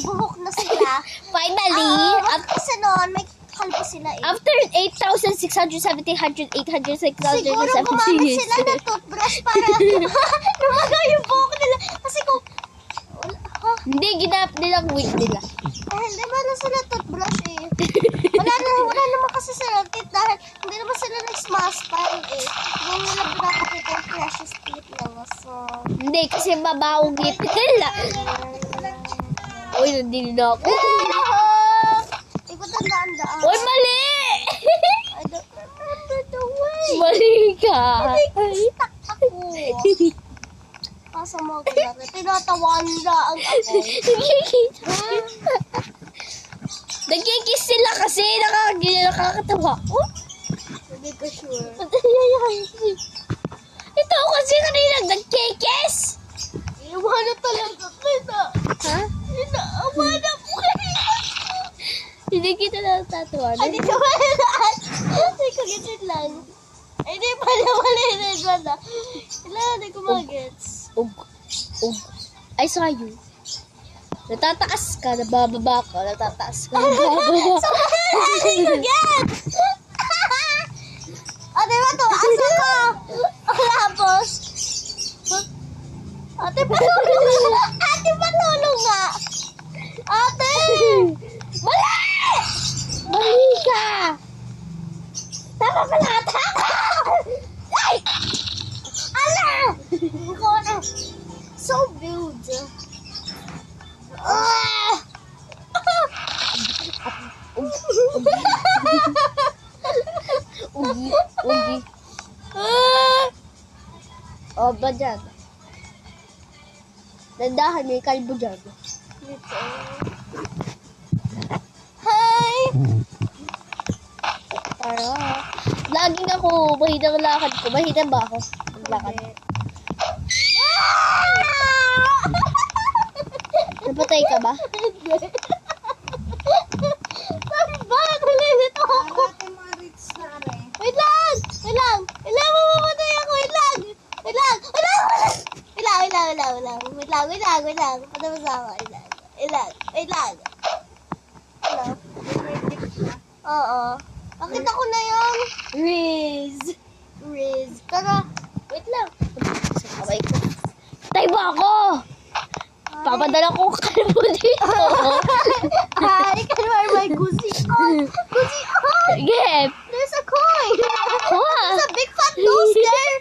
buhok na sila. Finally, Kasi noon, may kalbo sila eh. after 8,670, 800, 6,000, Siguro gumamit sila ng toothbrush para lumaga yung buhok nila. Kasi kung, Hindi, ginap nilang wig nila. hindi ba na sila toothbrush eh. Wala naman kasi sila teeth dahil hindi naman sila nag-smash time eh. Hindi nila pinapakita yung precious teeth nila. So, Hindi, kasi mabaong ngipin nila. Uy, nandito na ako. hindi ko tandaan-daan. Uy, mali! I don't remember the way. Mali ka. Stuck ako. Pasa mo ko na rin. Tinatawan na ang ako. Nagkikiss sila kasi nakakatawa. Oh? Hindi ko sure. Ito kasi kanina nagkikiss. Iwan na talaga kita. Ha? Inaawa na po kanina. Hindi kita natatawa. Ay, di ko malaan. Hindi ko ganyan lang. Ay, di pa naman ilan na. Ilan, di ko magets. Ug. I saw you. Natataas ka, nabababa ka, natataas ka, nabababa ka. Hindi ko gets. O, di ba to? Asa ka? Tapos. Ate, patulong. Ate, patulong nga. Ate! Mali! Mali ka! Tama pala! Tama! Ay! Ala! Ikaw na. So build. Ugi. O, ba dyan? Nandahan, may kalbo dyan. Hi! Para, laging ako, mahina ang lakad ko. Mahina ba ako? Ang lakad. Napatay ka ba? Saan ba? Nalilito ako. Wait lang! Wait lang! Wait lang! Mamamatay ako! Wait lang! Wait lang! Wait lang! Wait lang! Wait lang! Wait lang! Wait lang! Wait lang! Wait lang! Wait lang! Patapos ako. Wait lang! Wait lang! Wait lang! Hello? Oo. Nakita ko na yung Riz. Pero, wait lang. Sabay ko. Tay ba ako? Papadala ko kalbo dito. Hi! Can I my gusi ko? Gusi ko! Sige. There's a coin! Kuha. There's a big fat nose there!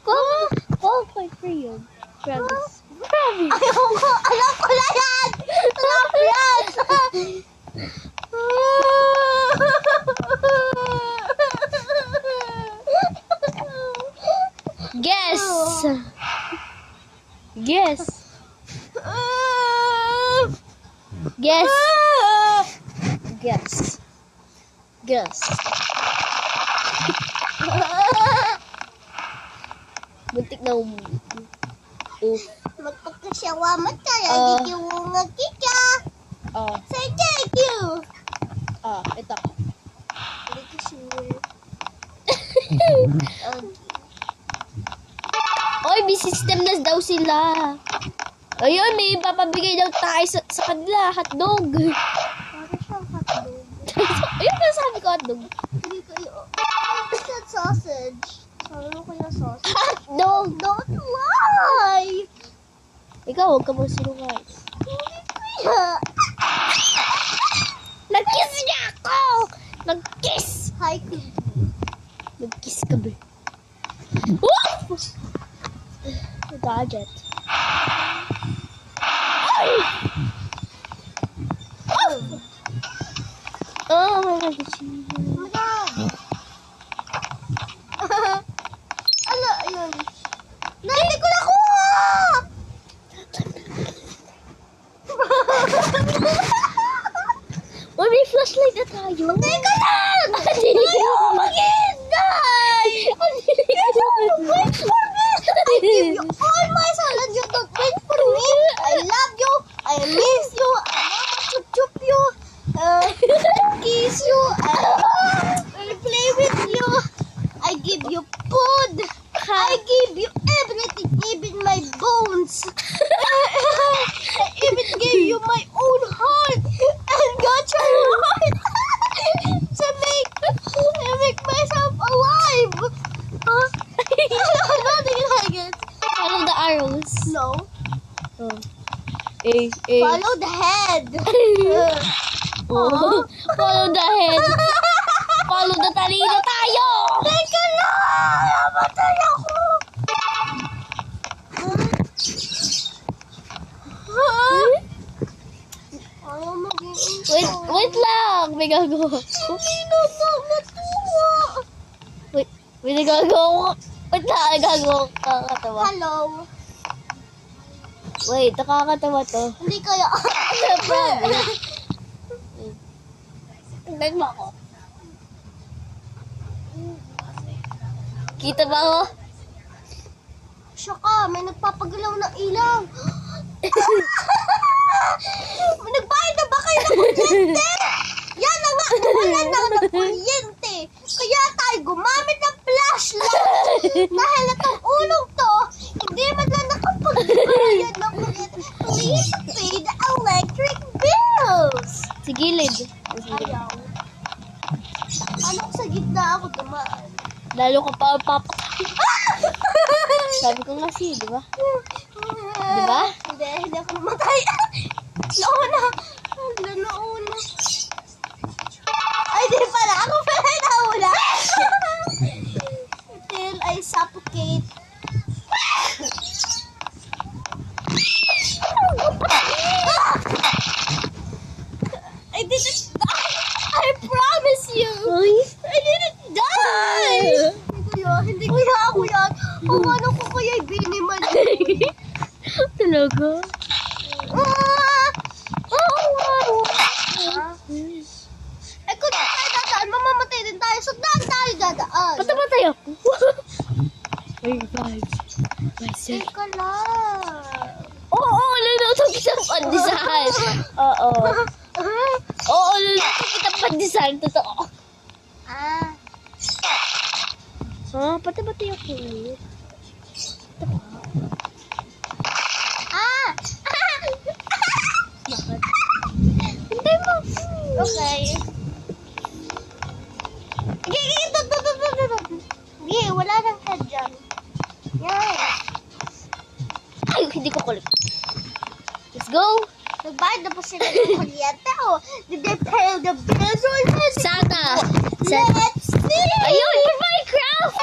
Kuha ko for you. Promise. Promise. Ayoko! Alam ko na yan! Alam ko yan! Guess. Guess. Guess. Guess. Guess. Buntik na Magpagkasyawamat ka yan. Did you nga kika? Oh. Say thank you! Ito. Hindi ko sure. Oy, may system na daw sila. Ayun, may papabigay daw tayo sa kanila. Hotdog. Parang siyang hotdog. Ayun na sabi ko, hotdog. Hindi ko yun. I said sausage. Sabi mo ko yung sausage. Hotdog! Don't lie! Ikaw, huwag ka mo sinungay. Hindi ko yan. Nag-kiss niya ako! Nag-kiss! Hi, Cookie. Nag-kiss ka ba? Woo! Gadget. Ay! Oh my God. Oh my God. Ano, ayun. Na, hindi ko nakuha! Oh, may flashlight na tayo. Teka lang! Hindi Ayaw maghintay! Wait for me! I give you all my soul and you don't wait for me! I love you! I miss you! I want to chup you! Kiss you! I play with you! I give you food! I give you everything, even my bones! I even gave you my own No. Oh. A. Follow the head. Oh. Follow the head. Follow the talino tayo! Teka lang! Namatay ako! Ayaw maging Wait lang! May gagawa. Hindi na natuwa. May nagagawa ko. Wait lang, nagagawa ko. Nakakatawa. Hello. Wait, nakakatawa to. Hindi kaya. Tignan mo ako. Kita ba ako? Siya ka, may nagpapagalaw ng ilaw. Nagbayad na ba kayo ng kuryente? Yan na nga, wala na ng kuryente. Kaya tayo gumamit ng flashlight. Dahil itong ulong to, hindi man lang nakapagbayad ng kuryente. Please pay the electric bills. Sa gilid. Ayaw. Ano kung sa gitna ako dumaan? Lalo ka pa papatay. Sabi ko nga si, di ba? Diba? Hindi ako namatay. Nauna. Nauna. Ay, di pala. Ako pala yung nauna. Till I suffocate. I didn't die. I promise you. I didn't die. Hindi kaya ako yan. Paano ko kaya biniman? Talaga? Eh kung tayo dadaan, mamamatay din tayo. So daan tayo dadaan. Patamatay ako. Ay, vibes. Teka lang. Oo, luluto kitang pandesal. Oo. Oo, luluto kitang pandesal. Totoo. Ah. Ha? Patamatay ako. Ah! Bakit? Hindi mo. Okay. Ito. Hindi, wala nang head dyan. Yan. Ay, hindi ko kulit. Let's go. Nagbayad na pa sila ng kuryente. Oh, did they pay the bills already? Sana. Let's see. Ayun, Minecraft!